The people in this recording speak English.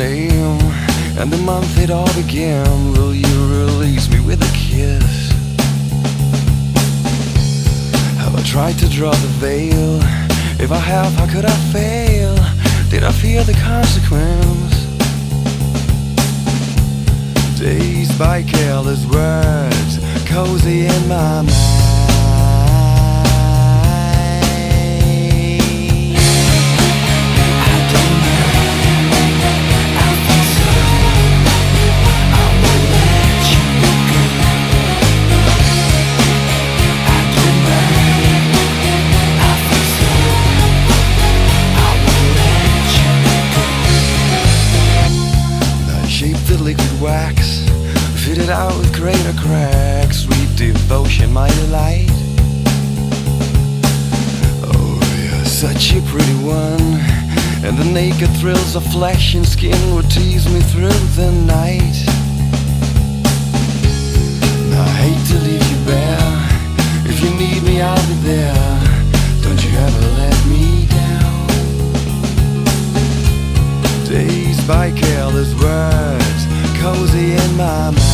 name and the month it all began. Will you release me with a kiss? Have I tried to draw the veil? If I have, how could I fail? Did I fear the consequence? Dazed by careless words, cozy in my mind. Liquid wax, fitted out with greater cracks. Sweet devotion, my delight. Oh, you're such a pretty one, and the naked thrills of flesh and skin would tease me through the night. Now I hate to leave you bare. If you need me, I'll be there. Don't you ever let me down. Dazed by careless words, cozy in my mind.